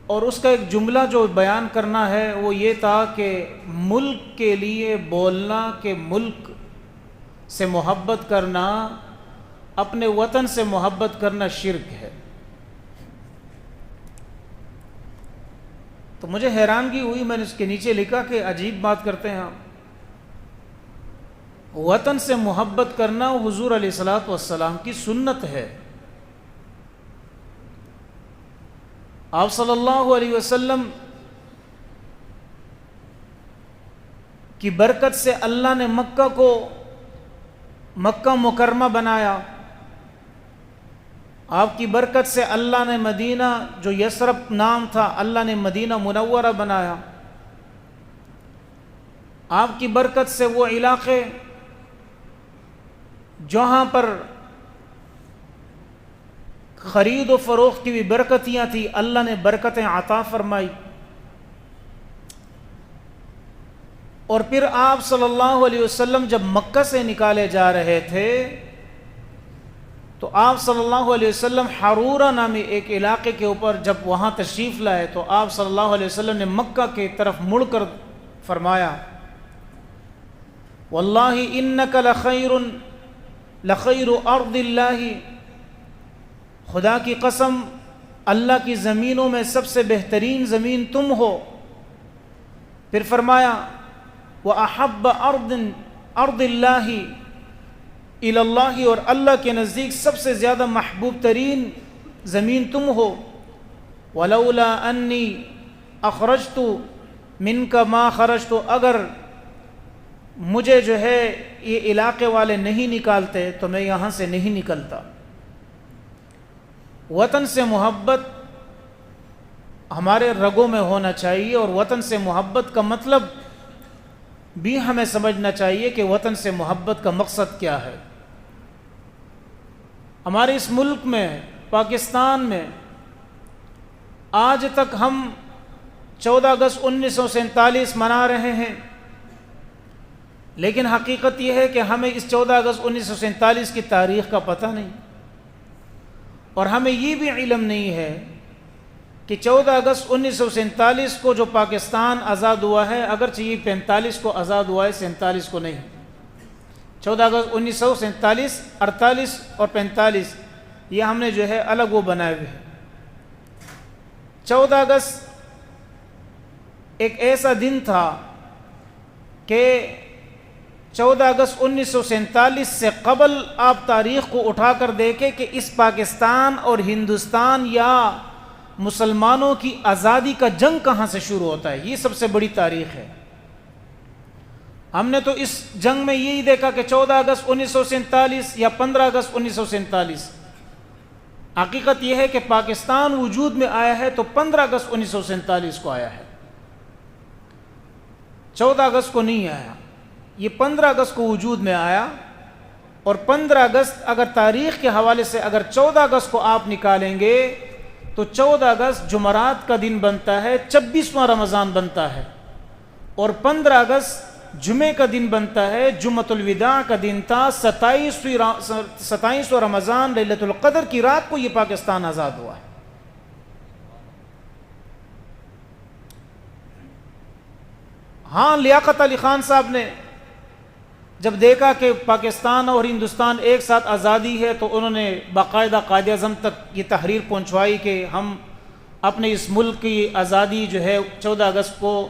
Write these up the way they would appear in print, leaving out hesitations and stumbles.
اور اس کا ایک جملہ جو بیان کرنا ہے وہ یہ تھا کہ ملک کے لیے بولنا کہ ملک سے محبت کرنا، اپنے وطن سے محبت کرنا شرک ہے۔ تو مجھے حیرانگی ہوئی، میں نے اس کے نیچے لکھا کہ عجیب بات کرتے ہیں آپ، وطن سے محبت کرنا حضور علیہ الصلوۃ والسلام کی سنت ہے۔ آپ صلی اللہ علیہ وسلم کی برکت سے اللہ نے مکہ کو مکہ مکرمہ بنایا، آپ کی برکت سے اللہ نے مدینہ جو یثرب نام تھا اللہ نے مدینہ منورہ بنایا، آپ کی برکت سے وہ علاقے جہاں پر خرید و فروخت کی بھی برکتیاں تھیں اللہ نے برکتیں عطا فرمائی۔ اور پھر آپ صلی اللہ علیہ وسلم جب مکہ سے نکالے جا رہے تھے تو آپ صلی اللہ علیہ وسلم حرورہ نامی ایک علاقے کے اوپر جب وہاں تشریف لائے تو آپ صلی اللہ علیہ وسلم نے مکہ کی طرف مڑ کر فرمایا، واللہ انک لخیر ارض اللہ، خدا کی قسم اللہ کی زمینوں میں سب سے بہترین زمین تم ہو۔ پھر فرمایا وَأَحَبَّ أَرْضِ اللَّهِ إِلَى اللَّهِ، اور اللہ کے نزدیک سب سے زیادہ محبوب ترین زمین تم ہو۔ وَلَوْلَا أَنِّي أَخْرَجْتُ مِنْكَ مَا خَرَجْتُ، اگر مجھے جو ہے یہ علاقے والے نہیں نکالتے تو میں یہاں سے نہیں نکلتا۔ وطن سے محبت ہمارے رگوں میں ہونا چاہیے، اور وطن سے محبت کا مطلب بھی ہمیں سمجھنا چاہیے کہ وطن سے محبت کا مقصد کیا ہے۔ ہمارے اس ملک میں پاکستان میں آج تک ہم 14 اگست 1947 منا رہے ہیں، لیکن حقیقت یہ ہے کہ ہمیں اس 14 اگست 1947 کی تاریخ کا پتہ نہیں، اور ہمیں یہ بھی علم نہیں ہے کہ 14 اگست 1947 کو جو پاکستان آزاد ہوا ہے، اگرچہ یہ 45 کو آزاد ہوا ہے، 47 کو نہیں۔ 14 اگست 1947، 48 اور 45 یہ ہم نے جو ہے الگ وہ بنائے ہوئے ہیں۔ 14 اگست ایک ایسا دن تھا کہ 14 اگست 1947 سے قبل آپ تاریخ کو اٹھا کر دیکھیں کہ اس پاکستان اور ہندوستان یا مسلمانوں کی آزادی کا جنگ کہاں سے شروع ہوتا ہے۔ یہ سب سے بڑی تاریخ ہے۔ ہم نے تو اس جنگ میں یہی دیکھا کہ 14 اگست 1947 یا 15 اگست 1947، حقیقت یہ ہے کہ پاکستان وجود میں آیا ہے تو 15 اگست 1947 کو آیا ہے، 14 اگست کو نہیں آیا۔ یہ 15 اگست کو وجود میں آیا، اور 15 اگست اگر تاریخ کے حوالے سے اگر 14 اگست کو آپ نکالیں گے تو 14 اگست جمعرات کا دن بنتا ہے، 26واں رمضان بنتا ہے، اور 15 اگست جمعے کا دن بنتا ہے، جمعۃ الوداع کا دن تھا، 27واں رمضان لیلۃ القدر کی رات کو یہ پاکستان آزاد ہوا ہے۔ ہاں، لیاقت علی خان صاحب نے جب دیکھا کہ پاکستان اور ہندوستان ایک ساتھ آزادی ہے تو انہوں نے باقاعدہ قائد اعظم تک یہ تحریر پہنچوائی کہ ہم اپنے اس ملک کی آزادی جو ہے 14 اگست کو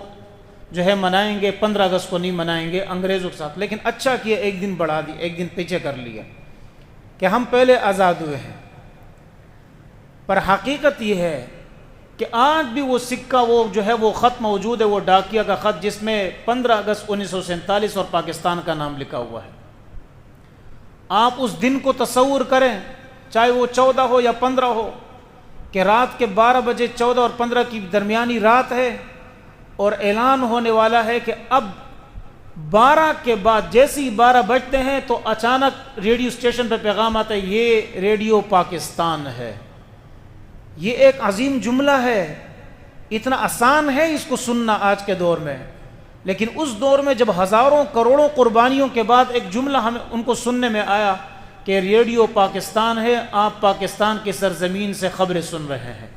جو ہے منائیں گے، 15 اگست کو نہیں منائیں گے انگریزوں کے ساتھ۔ لیکن اچھا کیا، ایک دن بڑھا دی، ایک دن پیچھے کر لیا کہ ہم پہلے آزاد ہوئے ہیں۔ پر حقیقت یہ ہے کہ آج بھی وہ سکہ وہ جو ہے وہ خط موجود ہے، وہ ڈاکیہ کا خط جس میں 15 اگست 1947 اور پاکستان کا نام لکھا ہوا ہے۔ آپ اس دن کو تصور کریں، چاہے وہ 14 ہو یا 15 ہو، کہ رات کے 12 بجے 14 اور 15 کی درمیانی رات ہے، اور اعلان ہونے والا ہے کہ اب 12 کے بعد جیسے ہی 12 بجتے ہیں تو اچانک ریڈیو اسٹیشن پہ پیغام آتا ہے، یہ ریڈیو پاکستان ہے۔ یہ ایک عظیم جملہ ہے، اتنا آسان ہے اس کو سننا آج کے دور میں، لیکن اس دور میں جب ہزاروں کروڑوں قربانیوں کے بعد ایک جملہ ہمیں ان کو سننے میں آیا کہ ریڈیو پاکستان ہے، آپ پاکستان کی سرزمین سے خبریں سن رہے ہیں۔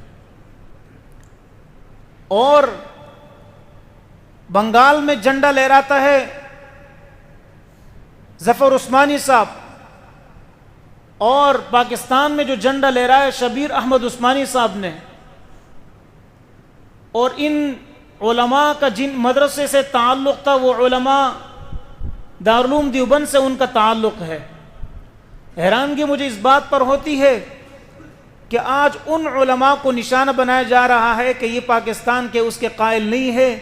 اور بنگال میں جھنڈا لہراتا ہے ظفر عثمانی صاحب، اور پاکستان میں جو جھنڈا لہرایا شبیر احمد عثمانی صاحب نے، اور ان علماء کا جن مدرسے سے تعلق تھا وہ علماء دارالعلوم دیوبند سے ان کا تعلق ہے۔ حیرانگی مجھے اس بات پر ہوتی ہے کہ آج ان علماء کو نشانہ بنایا جا رہا ہے کہ یہ پاکستان کے اس کے قائل نہیں ہے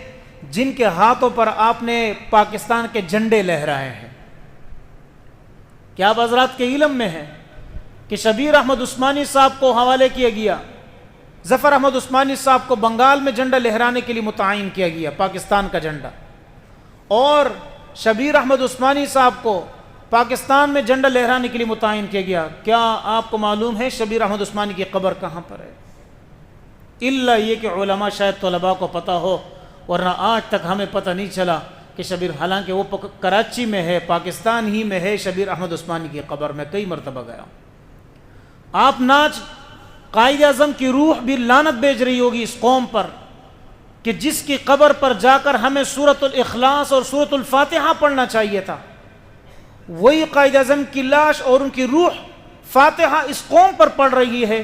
جن کے ہاتھوں پر آپ نے پاکستان کے جھنڈے لہرائے ہیں۔ کیا آپ حضرات کے علم میں ہے کہ شبیر احمد عثمانی صاحب کو حوالے کیا گیا، ظفر احمد عثمانی صاحب کو بنگال میں جھنڈا لہرانے کے لیے متعین کیا گیا، پاکستان کا جھنڈا، اور شبیر احمد عثمانی صاحب کو پاکستان میں جھنڈا لہرانے کے لیے متعین کیا گیا۔ کیا آپ کو معلوم ہے شبیر احمد عثمانی کی قبر کہاں پر ہے؟ الا یہ کہ علماء شاید طلباء کو پتہ ہو، ورنہ آج تک ہمیں پتہ نہیں چلا کہ شبیر، حالانکہ وہ کراچی میں ہے، پاکستان ہی میں ہے، شبیر احمد عثمانی کی قبر میں کئی مرتبہ گیا۔ آپ ناچ قائد اعظم کی روح بھی لعنت بھیج رہی ہوگی اس قوم پر کہ جس کی قبر پر جا کر ہمیں سورۃ الاخلاص اور سورۃ الفاتحہ پڑھنا چاہیے تھا، وہی قائد اعظم کی لاش اور ان کی روح فاتحہ اس قوم پر پڑھ رہی ہے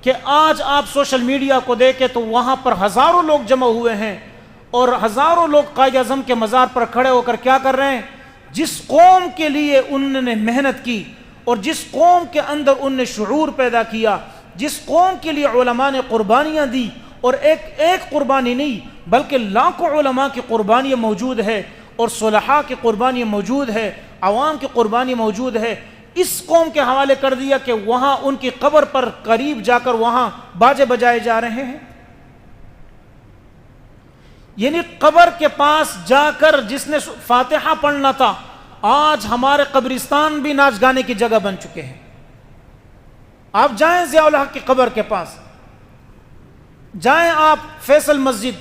کہ آج آپ سوشل میڈیا کو دیکھیں تو وہاں پر ہزاروں لوگ جمع ہوئے ہیں، اور ہزاروں لوگ قائد اعظم کے مزار پر کھڑے ہو کر کیا کر رہے ہیں؟ جس قوم کے لیے انہوں نے محنت کی اور جس قوم کے اندر انہوں نے شعور پیدا کیا، جس قوم کے لیے علماء نے قربانیاں دی، اور ایک قربانی نہیں بلکہ لاکھوں علماء کی قربانیاں موجود ہے، اور صلحاء کی قربانیاں موجود ہے، عوام کی قربانی موجود ہے، اس قوم کے حوالے کر دیا کہ وہاں ان کی قبر پر قریب جا کر وہاں باجے بجائے جا رہے ہیں۔ یعنی قبر کے پاس جا کر جس نے فاتحہ پڑھنا تھا، آج ہمارے قبرستان بھی ناچ گانے کی جگہ بن چکے ہیں۔ آپ جائیں ضیاء الحق کی قبر کے پاس، جائیں آپ فیصل مسجد،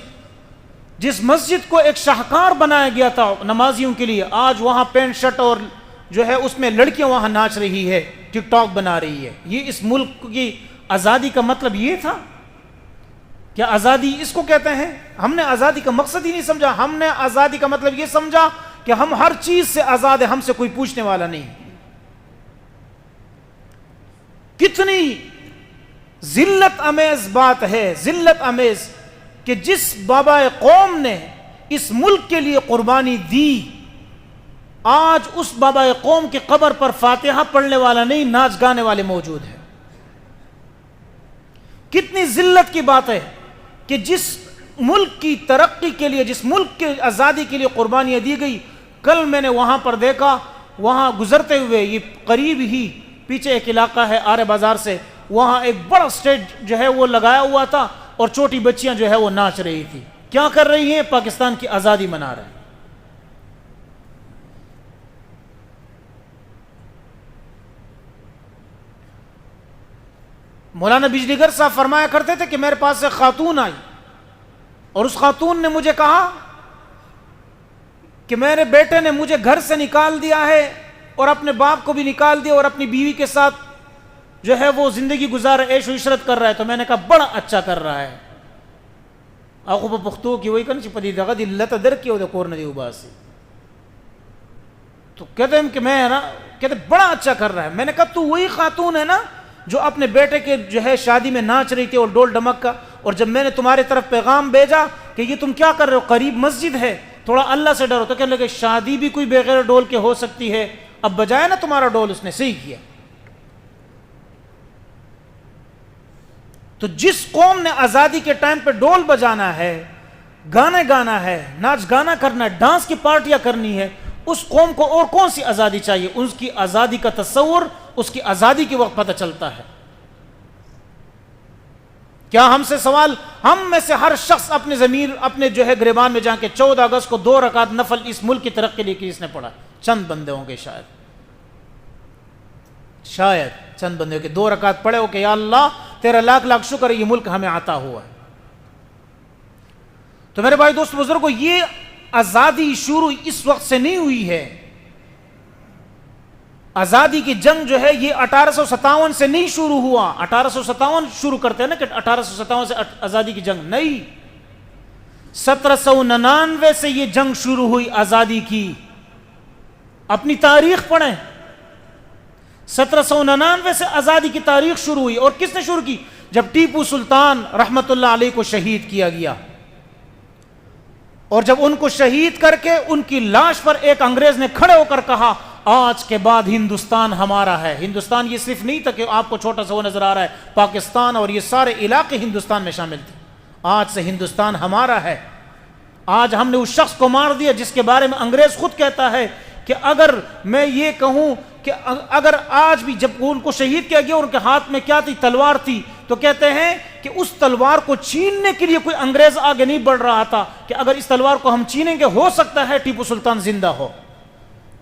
جس مسجد کو ایک شاہکار بنایا گیا تھا نمازیوں کے لیے، آج وہاں پینٹ شرٹ اور جو ہے اس میں لڑکیاں وہاں ناچ رہی ہے، ٹک ٹاک بنا رہی ہے۔ یہ اس ملک کی آزادی کا مطلب یہ تھا؟ کیا آزادی اس کو کہتے ہیں؟ ہم نے آزادی کا مقصد ہی نہیں سمجھا، ہم نے آزادی کا مطلب یہ سمجھا کہ ہم ہر چیز سے آزاد ہیں، ہم سے کوئی پوچھنے والا نہیں۔ کتنی ذلت امیز بات ہے، ذلت امیز کہ جس بابا قوم نے اس ملک کے لیے قربانی دی، آج اس بابا قوم کی قبر پر فاتحہ پڑھنے والا نہیں، ناچ گانے والے موجود ہیں۔ کتنی ذلت کی بات ہے کہ جس ملک کی ترقی کے لیے، جس ملک کی آزادی کے لیے قربانیاں دی گئی، کل میں نے وہاں پر دیکھا، وہاں گزرتے ہوئے، یہ قریب ہی پیچھے ایک علاقہ ہے آرے بازار سے، وہاں ایک بڑا سٹیج جو ہے وہ لگایا ہوا تھا، اور چھوٹی بچیاں جو ہے وہ ناچ رہی تھی۔ کیا کر رہی ہیں؟ پاکستان کی آزادی منا رہے ہیں۔ مولانا بجلی گر صاحب فرمایا کرتے تھے کہ میرے پاس ایک خاتون آئی، اور اس خاتون نے مجھے کہا کہ میرے بیٹے نے مجھے گھر سے نکال دیا ہے، اور اپنے باپ کو بھی نکال دیا، اور اپنی بیوی کے ساتھ جو ہے وہ زندگی گزار، عیش و عشرت کر رہا ہے۔ تو میں نے کہا بڑا اچھا کر رہا ہے۔ آخو پختو کی وہی کرنا پتی دغا دی لت در کی کور ندی اباسی، تو کہتے ہیں کہ میں نا، کہتے بڑا اچھا کر رہا ہے۔ میں نے کہا تو وہی خاتون ہے نا جو اپنے بیٹے کے جو ہے شادی میں ناچ رہی تھی اور ڈول ڈمک کا، اور جب میں نے تمہارے طرف پیغام بھیجا کہ یہ تم کیا کر رہے ہو، قریب مسجد ہے، تھوڑا اللہ سے ڈرو، تو کہنے لگے شادی بھی کوئی بغیر ڈول کے ہو سکتی ہے، اب بجائے نا تمہارا ڈول۔ اس نے صحیح کیا۔ تو جس قوم نے آزادی کے ٹائم پہ ڈول بجانا ہے، گانے گانا ہے، ناچ گانا کرنا ہے، ڈانس کی پارٹیاں کرنی ہے، اس قوم کو اور کون سی آزادی چاہیے؟ اس کی آزادی کا تصور اس کی آزادی کے وقت پتہ چلتا ہے۔ کیا ہم سے سوال، ہم میں سے ہر شخص اپنے ضمیر، اپنے جو ہے گریبان میں جا کے 14 اگست کو 2 رکعت نفل اس ملک کی ترقی کے لیے کس نے پڑھا؟ چند بندے ہوں گے، شاید چند بندے کے 2 رکعت پڑھے ہو کہ یا اللہ تیرا لاکھ لاکھ شکر ہے یہ ملک ہمیں عطا ہوا ہے۔ تو میرے بھائی دوست بزرگوں، یہ آزادی شروع اس وقت سے نہیں ہوئی ہے۔ آزادی کی جنگ جو ہے یہ 1857 سے نہیں شروع ہوا۔ 1857 شروع کرتے ہیں نا کہ 1857 سے آزادی کی جنگ، نہیں، 1799 سے یہ جنگ شروع ہوئی آزادی کی. اپنی تاریخ پڑھیں. 1799 سے آزادی کی تاریخ شروع ہوئی. اور کس نے شروع کی؟ جب ٹیپو سلطان رحمت اللہ علیہ کو شہید کیا گیا. اور جب ان کو شہید کر کے ان کی لاش پر ایک انگریز نے کھڑے ہو کر کہا آج کے بعد ہندوستان ہمارا ہے. ہندوستان یہ صرف نہیں تھا کہ آپ کو چھوٹا سا وہ نظر آ رہا ہے، پاکستان اور یہ سارے علاقے ہندوستان میں شامل تھے. آج سے ہندوستان ہمارا ہے. آج ہم نے اس شخص کو مار دیا جس کے بارے میں انگریز خود کہتا ہے کہ اگر میں یہ کہوں کہ اگر آج بھی جب ان کو شہید کیا گیا ان کے ہاتھ میں کیا تھی؟ تلوار تھی. تو کہتے ہیں کہ اس تلوار کو چھیننے کے لیے کوئی انگریز آگے نہیں بڑھ رہا تھا کہ اگر اس تلوار کو ہم چھینیں گے ہو سکتا ہے ٹیپو سلطان زندہ ہو.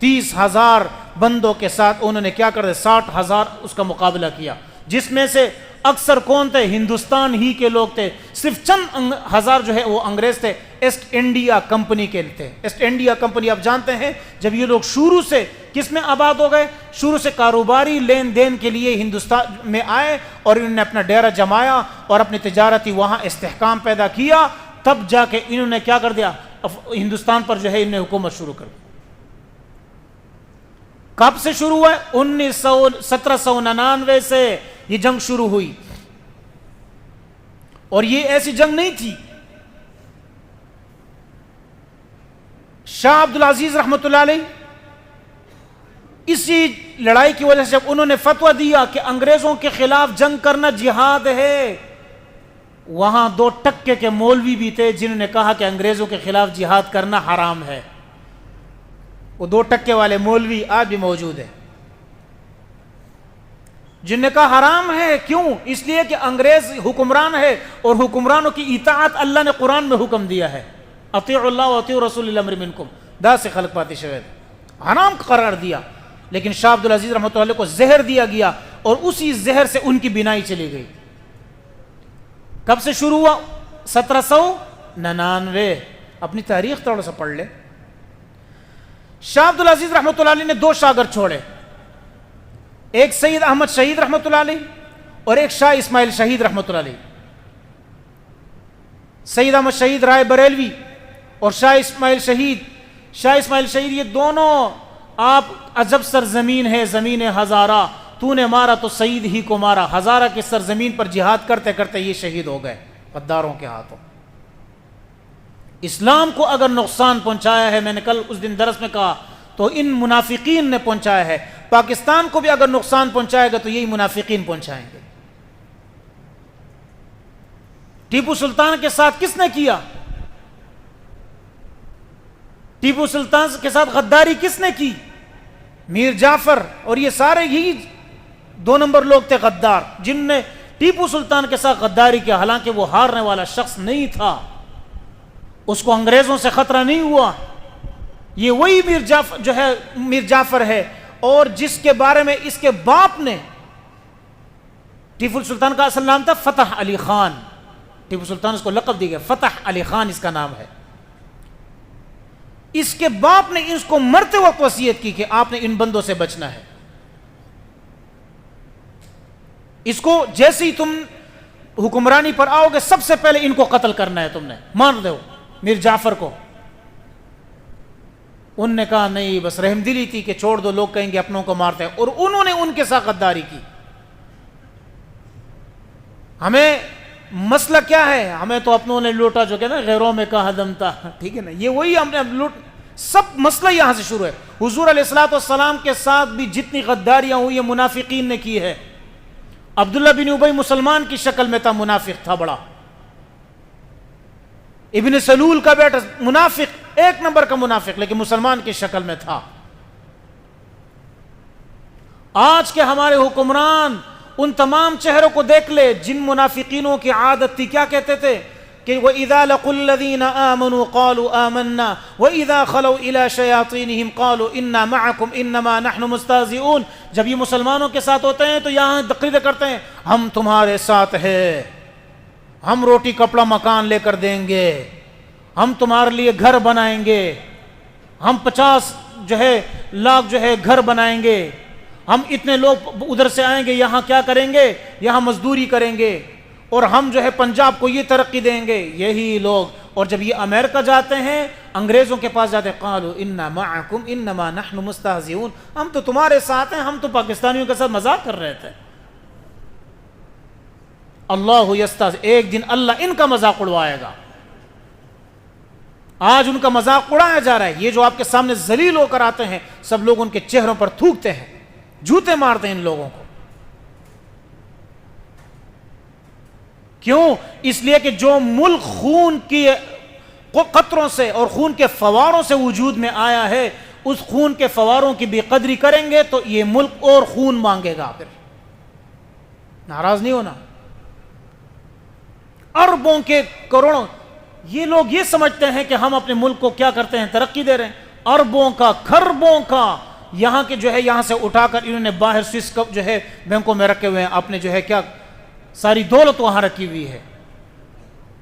30,000 بندوں کے ساتھ انہوں نے کیا کر دیا؟ 60,000 اس کا مقابلہ کیا، جس میں سے اکثر کون تھے؟ ہندوستان ہی کے لوگ تھے. صرف چند ہزار جو ہے وہ انگریز تھے، ایسٹ انڈیا کمپنی کے تھے. ایسٹ انڈیا کمپنی آپ جانتے ہیں جب یہ لوگ شروع سے کس میں آباد ہو گئے؟ شروع سے کاروباری لین دین کے لیے ہندوستان میں آئے اور انہوں نے اپنا ڈیرا جمایا اور اپنی تجارتی وہاں استحکام پیدا کیا. تب جا کے انہوں نے کیا کر دیا؟ ہندوستان پر جو ہے انہوں نے حکومت شروع کر دی. کب سے شروع ہوا ہے؟ 1799 سے یہ جنگ شروع ہوئی. اور یہ ایسی جنگ نہیں تھی. شاہ عبدالعزیز رحمۃ اللہ علیہ اسی لڑائی کی وجہ سے جب انہوں نے فتویٰ دیا کہ انگریزوں کے خلاف جنگ کرنا جہاد ہے، وہاں 2 ٹکے کے مولوی بھی تھے جنہوں نے کہا کہ انگریزوں کے خلاف جہاد کرنا حرام ہے. وہ 2 ٹکے والے مولوی آج بھی موجود ہیں جن نے کہا حرام ہے. کیوں؟ اس لیے کہ انگریز حکمران ہے اور حکمرانوں کی اطاعت اللہ نے قرآن میں حکم دیا ہے، اطیعوا اللہ واطیعوا رسول الامر منکم، دا سے خلق پاتی شوید، حرام قرار دیا. لیکن شاہ عبدالعزیز رحمۃ اللہ علیہ کو زہر دیا گیا اور اسی زہر سے ان کی بینائی چلی گئی. کب سے شروع ہوا؟ 1799. اپنی تاریخ تھوڑا سا پڑھ لے. شاہ عبدالعزیز رحمۃ اللہ علیہ نے 2 شاگرد چھوڑے، ایک سید احمد شہید رحمۃ اللہ علیہ اور ایک شاہ اسماعیل شہید رحمۃ اللہ علیہ. سید احمد شہید رائے بریلوی اور شاہ اسماعیل شہید یہ دونوں آپ عجب سرزمین ہے زمین ہزارہ، تو نے مارا تو سعید ہی کو مارا. ہزارہ کی سرزمین پر جہاد کرتے کرتے یہ شہید ہو گئے غداروں کے ہاتھوں. اسلام کو اگر نقصان پہنچایا ہے، میں نے کل اس دن درس میں کہا، تو ان منافقین نے پہنچایا ہے. پاکستان کو بھی اگر نقصان پہنچائے گا تو یہی منافقین پہنچائیں گے. ٹیپو سلطان کے ساتھ کس نے کیا؟ ٹیپو سلطان کے ساتھ غداری کس نے کی؟ میر جعفر. اور یہ سارے یہی 2 نمبر لوگ تھے غدار جن نے ٹیپو سلطان کے ساتھ غداری کیا. حالانکہ وہ ہارنے والا شخص نہیں تھا، اس کو انگریزوں سے خطرہ نہیں ہوا. یہ وہی میر جعفر ہے اور جس کے بارے میں اس کے باپ نے، ٹیپو سلطان کا اصل نام تھا فتح علی خان. ٹیپو سلطان اس کو لقب دی گیا، فتح علی خان اس کا نام ہے. اس کے باپ نے اس کو مرتے وقت وصیت کی کہ آپ نے ان بندوں سے بچنا ہے. اس کو جیسے ہی تم حکمرانی پر آؤ گے سب سے پہلے ان کو قتل کرنا ہے، تم نے مار دو میر جعفر کو. ان نے کہا نہیں، بس رحم دلی تھی کہ چھوڑ دو، لوگ کہیں گے اپنوں کو مارتے ہیں. اور انہوں نے ان کے ساتھ غداری کی. ہمیں مسئلہ کیا ہے؟ ہمیں تو اپنوں نے لوٹا، جو کہ نا غیروں میں کا ہدم تھا، ٹھیک ہے نا، یہ وہی ہم نے لوٹ. سب مسئلہ یہاں سے شروع ہے. حضور علیہ الصلوۃ والسلام کے ساتھ بھی جتنی غداریاں ہوئی ہیں منافقین نے کی ہے. عبداللہ بن ابی مسلمان کی شکل میں تھا، منافق تھا بڑا. ابن سلول کا بیٹا منافق، 1 نمبر کا منافق، لیکن مسلمان کی شکل میں تھا. آج کے ہمارے حکمران ان تمام چہروں کو دیکھ لے جن منافقینوں کی عادت تھی. کیا کہتے تھے کہ وَإِذَا لَقُوا الَّذِينَ آمَنُوا قَالُوا آمَنَّا وَإِذَا خَلَوْا إِلَى شَيَاطِينِهِمْ قَالُوا إِنَّا مَعَكُمْ إِنَّمَا نَحْنُ مُسْتَهْزِئُونَ. جب یہ مسلمانوں کے ساتھ ہوتے ہیں تو یہاں تقریر کرتے ہیں ہم تمہارے ساتھ ہیں، ہم روٹی کپڑا مکان لے کر دیں گے، ہم تمہارے لیے گھر بنائیں گے، ہم 50 لاکھ گھر بنائیں گے، ہم اتنے لوگ ادھر سے آئیں گے، یہاں کیا کریں گے؟ یہاں مزدوری کریں گے، اور ہم پنجاب کو یہ ترقی دیں گے. یہی لوگ اور جب یہ امریکہ جاتے ہیں، انگریزوں کے پاس جاتے ہیں، قالوا انا معکم انما نحن مستہزئون، ہم تو تمہارے ساتھ ہیں، ہم تو پاکستانیوں کے ساتھ مذاق کر رہے تھے۔ اللہ یستہزئ، ایک دن اللہ ان کا مذاق اڑوائے گا۔ آج ان کا مذاق اڑایا جا رہا ہے۔ یہ جو آپ کے سامنے ذلیل ہو کر آتے ہیں، سب لوگ ان کے چہروں پر تھوکتے ہیں، جوتے مارتے ہیں ان لوگوں کو۔ کیوں؟ اس لیے کہ جو ملک خون کی قطروں سے اور خون کے فواروں سے وجود میں آیا ہے، اس خون کے فواروں کی بے قدری کریں گے تو یہ ملک اور خون مانگے گا۔ پھر ناراض نہیں ہونا۔ اربوں کے کروڑوں، یہ لوگ یہ سمجھتے ہیں کہ ہم اپنے ملک کو کیا کرتے ہیں، ترقی دے رہے ہیں۔ اربوں کا، کھربوں کا یہاں کے جو ہے یہاں سے اٹھا کر انہوں نے باہر سوئس کپ جو ہے بینکوں میں رکھے ہوئے ہیں، اپنے جو ہے کیا ساری دولت وہاں رکھی ہوئی ہے۔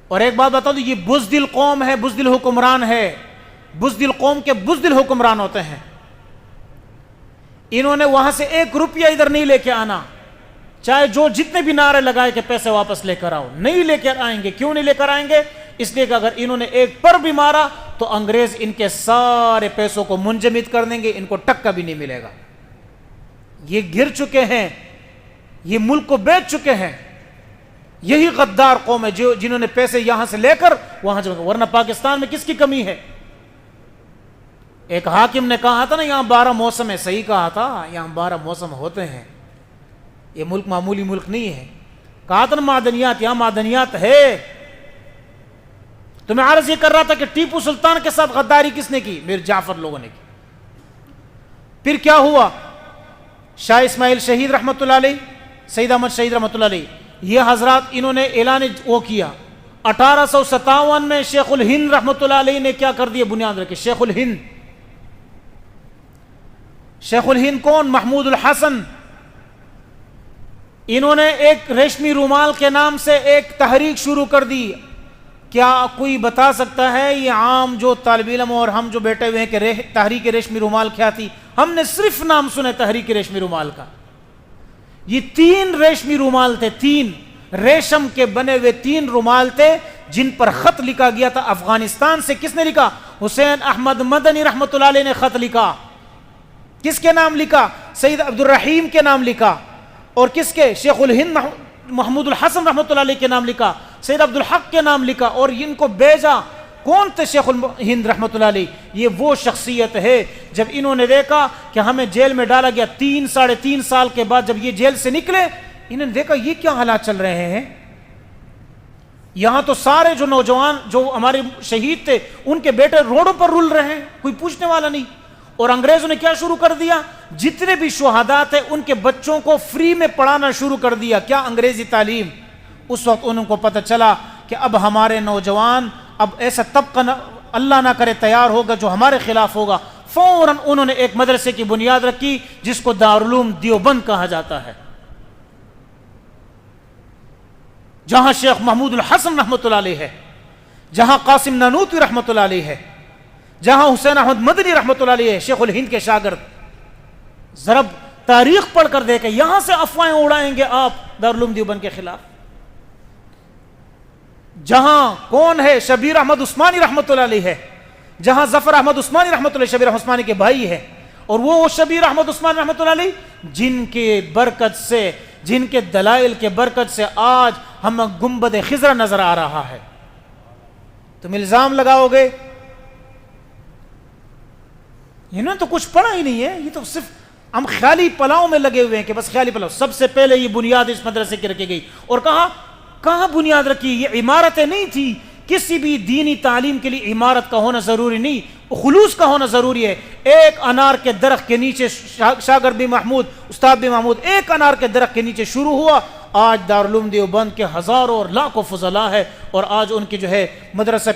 اور ایک بات بتا دوں، یہ بزدل قوم ہے، بزدل حکمران ہے۔ بزدل قوم کے بزدل حکمران ہوتے ہیں۔ انہوں نے وہاں سے 1 روپیہ ادھر نہیں لے کے آنا، چاہے جو جتنے بھی نعرے لگائے کہ پیسے واپس لے کر آؤ، نہیں لے کر آئیں گے۔ کیوں نہیں لے کر آئیں گے؟ اس لیے کہ اگر انہوں نے ایک پر بھی مارا تو انگریز ان کے سارے پیسوں کو منجمد کر دیں گے، ان کو ٹکا بھی نہیں ملے گا۔ یہ گر چکے ہیں، یہ ملک کو بیچ چکے ہیں۔ یہی غدار قوم ہے جنہوں نے پیسے یہاں سے لے کر وہاں جا، ورنہ پاکستان میں کس کی کمی ہے؟ ایک حاکم نے کہا تھا نا، یہاں 12 موسم ہے، صحیح کہا تھا، یہاں 12 موسم ہوتے ہیں، یہ ملک معمولی ملک نہیں ہے۔ کہا تھا نا معدنیات، یہاں معدنیات ہے۔ تو میں عرض یہ کر رہا تھا کہ ٹیپو سلطان کے ساتھ غداری کس نے کی؟ میر جعفر لوگوں نے کی۔ پھر کیا ہوا؟ شاہ اسماعیل شہید رحمۃ اللہ علیہ، سید احمد شہید رحمۃ اللہ علیہ، یہ حضرات انہوں نے اعلان وہ کیا 1857 میں۔ شیخ الہند رحمۃ اللہ علیہ نے کیا کر دیا؟ بنیاد رکھی۔ شیخ الہند، شیخ الہند کون؟ محمود الحسن۔ انہوں نے ایک ریشمی رومال کے نام سے ایک تحریک شروع کر دی۔ کیا کوئی بتا سکتا ہے یہ عام جو طالب علم اور ہم جو بیٹھے ہوئے ہیں کہ تحریک ریشمی رومال کیا تھی؟ ہم نے صرف نام سنا تحریک ریشمی رومال کا۔ یہ 3 ریشمی رومال تھے، 3 ریشم کے بنے ہوئے 3 رومال تھے جن پر خط لکھا گیا تھا افغانستان سے۔ کس نے لکھا؟ حسین احمد مدنی رحمۃ اللہ علیہ نے خط لکھا۔ کس کے نام لکھا؟ سید عبد الرحیم کے نام لکھا۔ اور کس کے؟ شیخ الہند محمود الحسن رحمۃ اللہ علیہ کے نام لکھا، سید عبد الحق کے نام لکھا، اور ان کو بھیجا۔ کون تھے شیخ الہند رحمۃ اللہ علیہ؟ یہ وہ شخصیت ہے جب انہوں نے دیکھا کہ ہمیں جیل میں ڈالا گیا، 3 سال کے بعد جب یہ جیل سے نکلے، انہوں نے دیکھا یہ کیا حالات چل رہے ہیں۔ یہاں تو سارے جو نوجوان جو ہمارے شہید تھے ان کے بیٹے روڈوں پر رول رہے ہیں، کوئی پوچھنے والا نہیں۔ اور انگریزوں نے کیا شروع کر دیا؟ جتنے بھی شہداء تھے ان کے بچوں کو فری میں پڑھانا شروع کر دیا۔ کیا؟ انگریزی تعلیم۔ اس وقت ان کو پتہ چلا کہ اب ہمارے نوجوان، اب ایسا طبقہ اللہ نہ کرے تیار ہوگا جو ہمارے خلاف ہوگا۔ فوراً انہوں نے ایک مدرسے کی بنیاد رکھی جس کو دارالعلوم دیوبند کہا جاتا ہے، جہاں شیخ محمود الحسن رحمۃ اللہ علیہ ہے، جہاں قاسم نانوتوی رحمۃ اللہ علیہ ہے، جہاں حسین احمد مدنی رحمۃ اللہ علیہ ہے، شیخ الہند کے شاگرد۔ ذرا تاریخ پڑھ کر دیکھیں، یہاں سے افواہیں اڑائیں گے آپ دارالعلوم دیوبند کے خلاف۔ جہاں کون ہے؟ شبیر احمد عثمانی رحمۃ اللہ علیہ ہے، جہاں ظفر احمد عثمانی رحمۃ اللہ، شبیر احمد عثمانی کے بھائی ہے، اور وہ شبیر احمد عثمانی رحمۃ اللہ علیہ جن کے برکت سے، جن کے دلائل کے برکت سے آج ہم گنبد خضرا نظر آ رہا ہے۔ تم الزام لگاؤ گے انہوں نے تو کچھ پڑھا ہی نہیں ہے، یہ تو صرف ہم خیالی پلاؤں میں لگے ہوئے ہیں کہ بس خیالی پلاؤ۔ سب سے پہلے یہ بنیاد اس مدرسے کی رکھی گئی، اور کہاں بنیاد رکھی؟ یہ عمارتیں نہیں تھی۔ کسی بھی دینی تعلیم کے لیے عمارت کا ہونا ضروری نہیں، خلوص کا ہونا ضروری ہے۔ ایک انار کے درخت کے نیچے شاگرد بھی محمود، استاد بھی محمود، ایک انار کے درخت کے نیچے شروع ہوا۔ آج دارالعلوم دیوبند کے ہزاروں اور لاکھوں فضلاء ہے، اور آج ان کی جو ہے مدرسے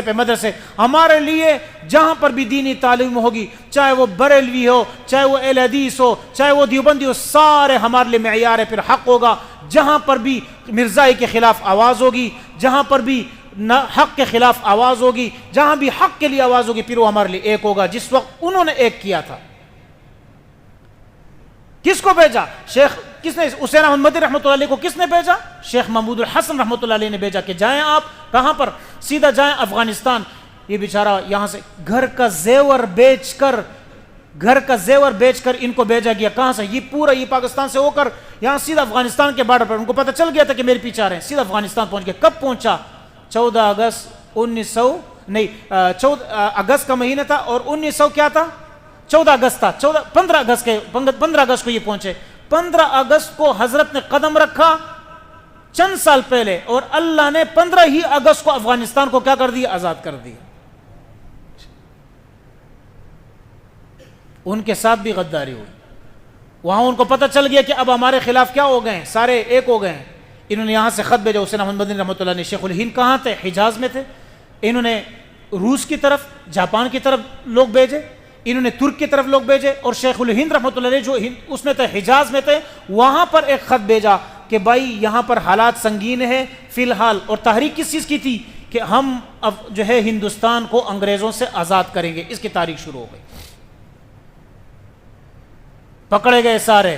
پہ مدرسے۔ ہمارے لیے جہاں پر بھی دینی تعلیم ہوگی، چاہے وہ بریلوی ہو، چاہے وہ اہل حدیث ہو، چاہے وہ دیوبندی ہو، سارے ہمارے لیے معیار ہے، پھر حق ہوگا۔ جہاں پر بھی مرزائی کے خلاف آواز ہوگی، جہاں پر بھی حق کے خلاف آواز ہوگی، جہاں بھی حق کے لیے آواز ہوگی، پھر وہ ہمارے لیے ایک ہوگا، جس وقت انہوں نے ایک کیا تھا۔ کس کو بھیجا؟ شیخ کس نے حسین احمد مدنی رحمۃ اللہ علیہ کو کس نے بھیجا؟ شیخ محمود الحسن رحمۃ اللہ علیہ نے بھیجا کہ جائیں آپ کہاں پر؟ سیدھا جائیں افغانستان. یہ بیچارہ یہاں سے گھر کا زیور بیچ کر ان کو بھیجا گیا. کہاں سے؟ یہ پاکستان سے ہو کر یہاں سیدھا افغانستان کے بارڈر پر. ان کو پتہ چل گیا تھا کہ میرے پیچھے آ رہے ہیں. سیدھا افغانستان پہنچ گئے. کب پہنچا؟ 14 اگست کا مہینہ تھا اور 1900 کیا تھا؟ 14 اگست تھا. 15 اگست کو یہ پہنچے. 15 اگست کو حضرت نے قدم رکھا چند سال پہلے, اور اللہ نے 15 ہی اگست کو افغانستان کو کیا کر دیا؟ آزاد کر دیا. ان کے ساتھ بھی غداری ہوئی. وہاں ان کو پتہ چل گیا کہ اب ہمارے خلاف کیا ہو گئے ہیں, سارے ایک ہو گئے ہیں. انہوں نے یہاں سے خط بھیجا. حسین احمد مدنی رحمۃ اللہ نے شیخ الہند کہاں تھے؟ حجاز میں تھے. انہوں نے روس کی طرف, جاپان کی طرف لوگ بھیجے, انہوں نے ترک کی طرف لوگ بھیجے, اور شیخ الہند رحمۃ اللہ علیہ جو اس میں تھے, حجاز میں تھے, وہاں پر ایک خط بھیجا کہ بھائی یہاں پر حالات سنگین ہیں فی الحال. اور تحریک کس چیز کی تھی؟ کہ ہم اب جو ہے ہندوستان کو انگریزوں سے آزاد کریں گے. اس کی تاریخ شروع ہو گئی. پکڑے گئے سارے.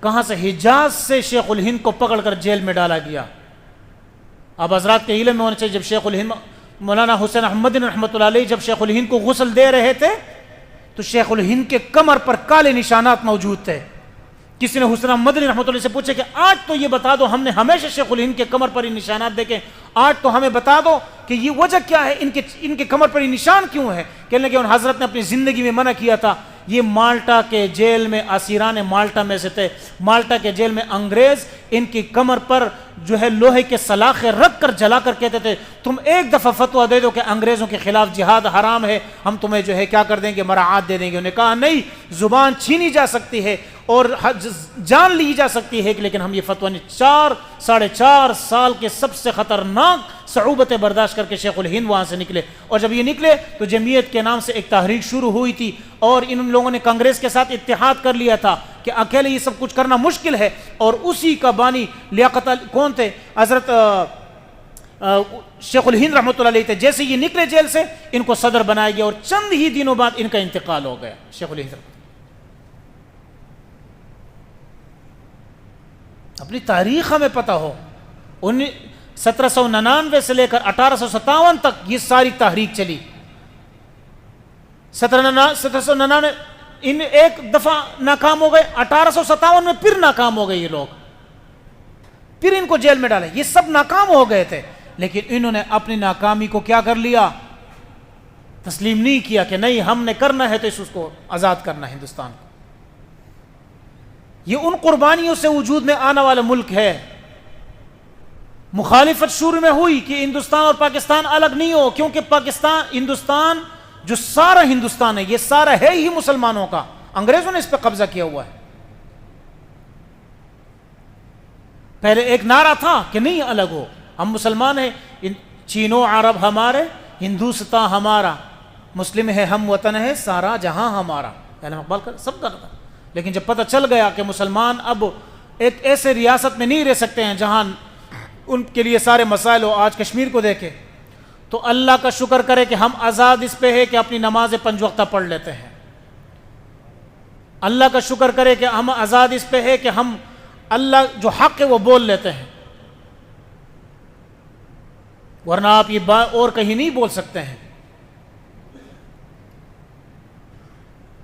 کہاں سے؟ حجاز سے شیخ الہند کو پکڑ کر جیل میں ڈالا گیا. اب حضرات کے علم میں ہونا چاہیے, جب شیخ الہند مولانا حسین احمد رحمۃ اللہ علیہ جب شیخ الہند کو غسل دے رہے تھے تو شیخ الہند کے کمر پر کالے نشانات موجود تھے. کسی نے حسین احمد رحمۃ اللہ سے پوچھا کہ آج تو یہ بتا دو, ہم نے ہمیشہ شیخ الہند کے کمر پر یہ نشانات دیکھے, آج تو ہمیں بتا دو کہ یہ وجہ کیا ہے, ان کے کمر پر یہ نشان کیوں ہے؟ کہنے لگے ان حضرت نے اپنی زندگی میں منع کیا تھا. یہ مالٹا کے جیل میں اسیران مالٹا میں سے تھے. مالٹا کے جیل میں انگریز ان کی کمر پر جو ہے لوہے کے سلاخیں رکھ کر جلا کر کہتے تھے تم ایک دفعہ فتویٰ دے دو کہ انگریزوں کے خلاف جہاد حرام ہے, ہم تمہیں جو ہے کیا کر دیں گے؟ مراعات دے دیں گے. انہوں نے کہا نہیں, زبان چھینی جا سکتی ہے اور جان لی جا سکتی ہے, لیکن ہم یہ فتویٰ نہیں. 4.5 سال کے سب سے خطرناک صعوبتیں برداشت کر کے شیخ الہند وہاں سے نکلے. اور جب یہ نکلے تو جمعیت کے نام سے ایک تحریک شروع ہوئی تھی, اور ان لوگوں نے کانگریس کے ساتھ اتحاد کر لیا تھا کہ اکیلے یہ سب کچھ کرنا مشکل ہے. اور اسی کا بانی لیاقت علی کون تھے؟ حضرت شیخ الہند رحمۃ اللہ علیہ تھے. جیسے یہ نکلے جیل سے ان کو صدر بنایا گیا, اور چند ہی دنوں بعد ان کا انتقال ہو گیا. شیخ الہند اپنی تاریخ ہمیں پتہ ہو. 1799 سے لے کر 1857 تک یہ ساری تحریک چلی. 1799 ان ایک دفعہ ناکام ہو گئے, 1857 میں پھر ناکام ہو گئے یہ لوگ, پھر ان کو جیل میں ڈالے. یہ سب ناکام ہو گئے تھے, لیکن انہوں نے اپنی ناکامی کو کیا کر لیا؟ تسلیم نہیں کیا کہ نہیں ہم نے کرنا ہے تو اس کو آزاد کرنا ہے ہندوستان کو. یہ ان قربانیوں سے وجود میں آنے والا ملک ہے. مخالفت شروع میں ہوئی کہ ہندوستان اور پاکستان الگ نہیں ہو, کیونکہ ہندوستان جو سارا ہندوستان ہے یہ سارا ہے ہی مسلمانوں کا. انگریزوں نے اس پہ قبضہ کیا ہوا ہے. پہلے ایک نعرہ تھا کہ نہیں الگ ہو, ہم مسلمان ہیں, چینو عرب ہمارے, ہندوستان ہمارا, مسلم ہے ہم وطن ہے سارا جہاں ہمارا, یعنی اقبال کا سب کا تھا. لیکن جب پتہ چل گیا کہ مسلمان اب ایک ایسے ریاست میں نہیں رہ سکتے ہیں جہاں ان کے لیے سارے مسائل ہو, آج کشمیر کو دیکھے تو اللہ کا شکر کرے کہ ہم آزاد اس پہ ہے کہ اپنی نماز 5 وقتہ پڑھ لیتے ہیں. اللہ کا شکر کرے کہ ہم آزاد اس پہ ہے کہ ہم اللہ جو حق ہے وہ بول لیتے ہیں, ورنہ آپ یہ بات اور کہیں نہیں بول سکتے ہیں.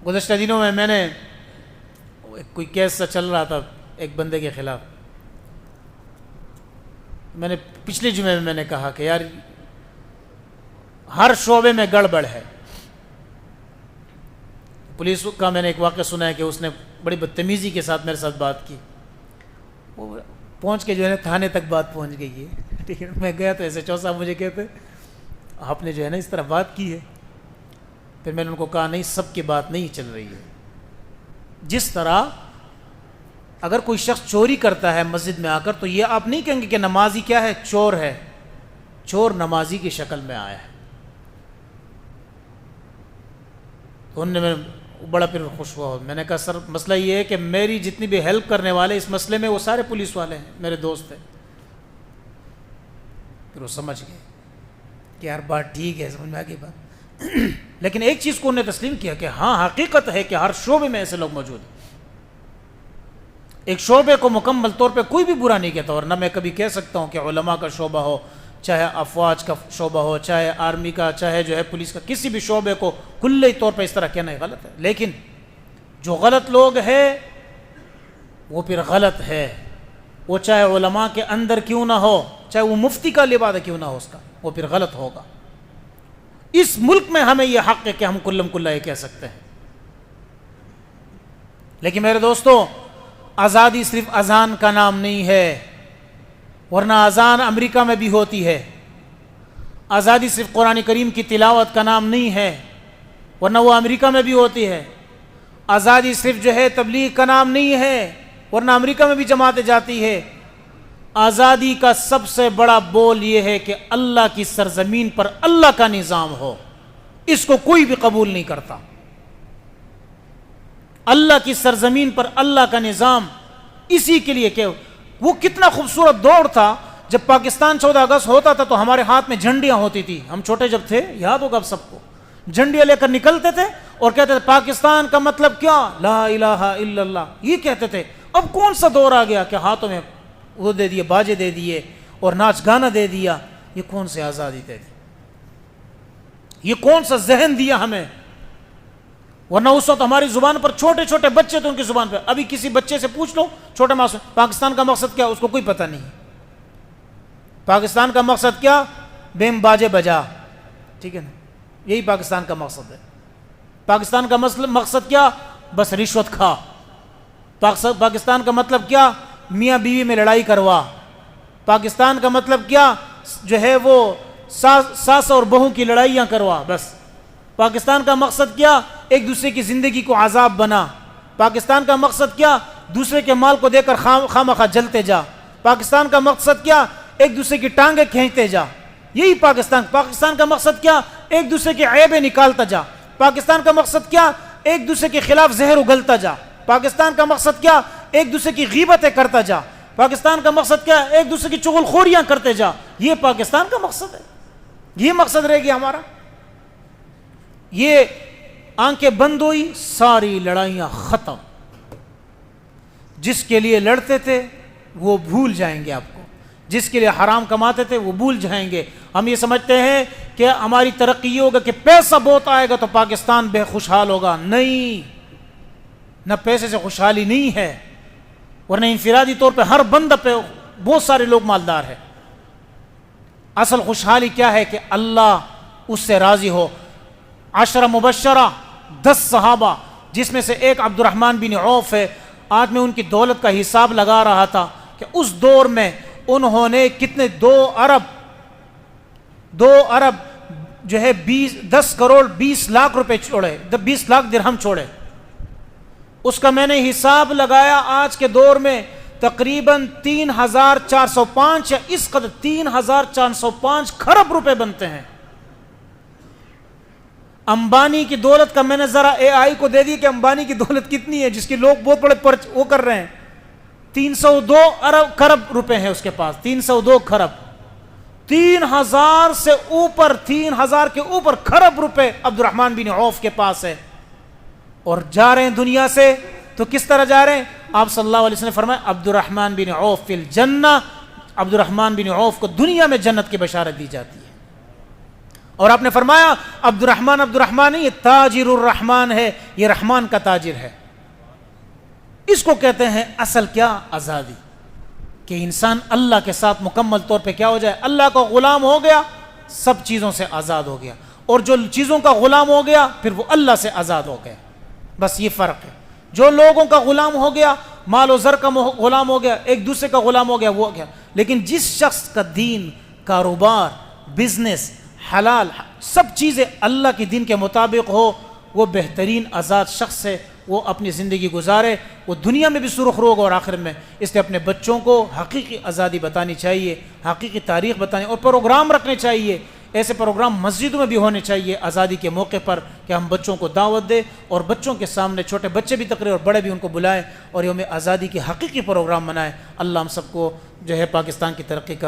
گزشتہ دنوں میں نے کوئی کیس سا چل رہا تھا ایک بندے کے خلاف. میں نے پچھلے جمعے میں نے کہا کہ یار ہر شعبے میں گڑبڑ ہے. پولیس کا میں نے ایک واقعہ سنا ہے کہ اس نے بڑی بدتمیزی کے ساتھ میرے ساتھ بات کی. وہ پہنچ کے جو ہے تھانے تک بات پہنچ گئی ہے. ٹھیک ہے, میں گیا تو ایسے صاحب مجھے کہتے آپ نے جو ہے نا اس طرح بات کی ہے. پھر میں نے ان کو کہا نہیں, سب کی بات نہیں چل رہی ہے. جس طرح اگر کوئی شخص چوری کرتا ہے مسجد میں آ کر تو یہ آپ نہیں کہیں گے کہ نمازی کیا ہے, چور ہے. چور نمازی کی شکل میں آیا ہے. تو انہوں نے بڑا پھر خوش ہوا. میں نے کہا سر مسئلہ یہ ہے کہ میری جتنی بھی ہیلپ کرنے والے اس مسئلے میں وہ سارے پولیس والے ہیں, میرے دوست ہیں. پھر وہ سمجھ گئے کہ یار بات ٹھیک ہے, سمجھ میں آ گئی بات. لیکن ایک چیز کو انہوں نے تسلیم کیا کہ ہاں حقیقت ہے کہ ہر شعبے میں ایسے لوگ موجود ہیں. ایک شعبے کو مکمل طور پہ کوئی بھی برا نہیں کہتا، اور نہ میں کبھی کہہ سکتا ہوں کہ علماء کا شعبہ ہو، چاہے افواج کا شعبہ ہو، چاہے آرمی کا، چاہے جو ہے پولیس کا، کسی بھی شعبے کو کلی طور پہ اس طرح کہنا غلط ہے، لیکن جو غلط لوگ ہیں وہ پھر غلط ہے، وہ چاہے علماء کے اندر کیوں نہ ہو، چاہے وہ مفتی کا لبادہ کیوں نہ ہو، اس کا وہ پھر غلط ہوگا۔ اس ملک میں ہمیں یہ حق ہے کہ ہم کلم کلا یہ کہہ سکتے ہیں۔ لیکن میرے دوستو، آزادی صرف اذان کا نام نہیں ہے، ورنہ اذان امریکہ میں بھی ہوتی ہے۔ آزادی صرف قرآن کریم کی تلاوت کا نام نہیں ہے، ورنہ وہ امریکہ میں بھی ہوتی ہے۔ آزادی صرف جو ہے تبلیغ کا نام نہیں ہے، ورنہ امریکہ میں بھی جماعتیں جاتی ہے۔ آزادی کا سب سے بڑا بول یہ ہے کہ اللہ کی سرزمین پر اللہ کا نظام ہو، اس کو کوئی بھی قبول نہیں کرتا۔ اللہ کی سرزمین پر اللہ کا نظام، اسی کے لیے کہ وہ کتنا خوبصورت دور تھا جب پاکستان 14 اگست ہوتا تھا تو ہمارے ہاتھ میں جھنڈیاں ہوتی تھی۔ ہم چھوٹے جب تھے، یاد ہوگا اب سب کو، جھنڈیاں لے کر نکلتے تھے اور کہتے تھے پاکستان کا مطلب کیا، لا الہ الا اللہ، یہ کہتے تھے۔ اب کون سا دور آ گیا کہ ہاتھوں میں وہ دے دیے، باجے دے دیے اور ناچ گانا دے دیا۔ یہ کون سی آزادی دے دی، یہ کون سا ذہن دیا ہمیں؟ ورنہ اس وقت ہماری زبان پر چھوٹے چھوٹے بچے تو ان کی زبان پہ، ابھی کسی بچے سے پوچھ لو چھوٹے معصوم، پاکستان کا مقصد کیا، اس کو کوئی پتہ نہیں۔ پاکستان کا مقصد کیا، بیم باجے بجا، ٹھیک ہے نا، یہی پاکستان کا مقصد ہے۔ پاکستان کا مقصد کیا، بس رشوت کھا۔ پاکستان کا مطلب کیا، میاں بیوی میں لڑائی کروا۔ پاکستان کا مطلب کیا، جو ہے وہ ساس اور بہو کی لڑائیاں کروا، بس۔ پاکستان کا مقصد کیا، ایک دوسرے کی زندگی کو عذاب بنا۔ پاکستان کا مقصد کیا، دوسرے کے مال کو دے کر خامخواہ جلتے جا۔ پاکستان کا مقصد کیا، ایک دوسرے کی ٹانگیں کھینچتے جا، یہی پاکستان۔ پاکستان کا مقصد کیا، ایک دوسرے کی عیبیں نکالتا جا۔ پاکستان کا مقصد کیا، ایک دوسرے کے خلاف زہر اگلتا جا۔ پاکستان کا مقصد کیا، ایک دوسرے کی غیبتیں کرتا جا۔ پاکستان کا مقصد کیا، ایک دوسرے کی چغل خوریاں کرتے جا۔ یہ پاکستان کا مقصد ہے، یہ مقصد رہ گیا ہمارا۔ یہ آنکھیں بند ہوئی، ساری لڑائیاں ختم۔ جس کے لیے لڑتے تھے وہ بھول جائیں گے آپ کو، جس کے لیے حرام کماتے تھے وہ بھول جائیں گے۔ ہم یہ سمجھتے ہیں کہ ہماری ترقی یہ ہوگا کہ پیسہ بہت آئے گا تو پاکستان بے خوشحال ہوگا۔ نہیں، نہ پیسے سے خوشحالی نہیں ہے، ورنہ انفرادی طور پہ ہر بندہ پہ بہت سارے لوگ مالدار ہیں۔ اصل خوشحالی کیا ہے کہ اللہ اس سے راضی ہو۔ 10 مبشرہ، 10 صحابہ، جس میں سے ایک عبد الرحمن بن عوف ہے۔ آج میں ان کی دولت کا حساب لگا رہا تھا کہ اس دور میں انہوں نے کتنے 2 ارب جو ہے 10 کروڑ 20 لاکھ روپے چھوڑے، 20 لاکھ درہم چھوڑے۔ اس کا میں نے حساب لگایا، آج کے دور میں تقریباً 3405 یا اس قدر 3405 خرب روپے بنتے ہیں۔ امبانی کی دولت کا میں نے ذرا اے آئی کو دے دی کہ امبانی کی دولت کتنی ہے، جس کی لوگ بہت بڑے وہ کر رہے ہیں۔ 302 خرب روپے ہیں اس کے پاس، 302 خرب، 3000 سے اوپر، 3000 کے اوپر خرب روپے عبد الرحمن بن عوف کے پاس ہے، اور جا رہے ہیں دنیا سے تو کس طرح جا رہے ہیں؟ آپ صلی اللہ علیہ وسلم نے فرمایا عبد الرحمن بن عوف فی الجنہ، عبد الرحمن بن عوف کو دنیا میں جنت کی بشارت دی جاتی ہے۔ اور آپ نے فرمایا عبد الرحمن نہیں، یہ تاجر الرحمن ہے، یہ رحمان کا تاجر ہے۔ اس کو کہتے ہیں اصل کیا، آزادی، کہ انسان اللہ کے ساتھ مکمل طور پہ کیا ہو جائے، اللہ کا غلام ہو گیا، سب چیزوں سے آزاد ہو گیا، اور جو چیزوں کا غلام ہو گیا پھر وہ اللہ سے آزاد ہو گیا۔ بس یہ فرق ہے۔ جو لوگوں کا غلام ہو گیا، مال و زر کا غلام ہو گیا، ایک دوسرے کا غلام ہو گیا، وہ ہو گیا۔ لیکن جس شخص کا دین، کاروبار، بزنس، حلال، سب چیزیں اللہ کے دین کے مطابق ہو، وہ بہترین آزاد شخص ہے، وہ اپنی زندگی گزارے، وہ دنیا میں بھی سرخ روگ اور آخر میں۔ اس لیے اپنے بچوں کو حقیقی آزادی بتانی چاہیے، حقیقی تاریخ بتانی، اور پروگرام رکھنے چاہیے۔ ایسے پروگرام مسجدوں میں بھی ہونے چاہیے آزادی کے موقع پر، کہ ہم بچوں کو دعوت دیں اور بچوں کے سامنے چھوٹے بچے بھی تقریر اور بڑے بھی ان کو بلائیں، اور یوم آزادی کے حقیقی پروگرام منائیں۔ اللہ ہم سب کو جو ہے پاکستان کی ترقی کا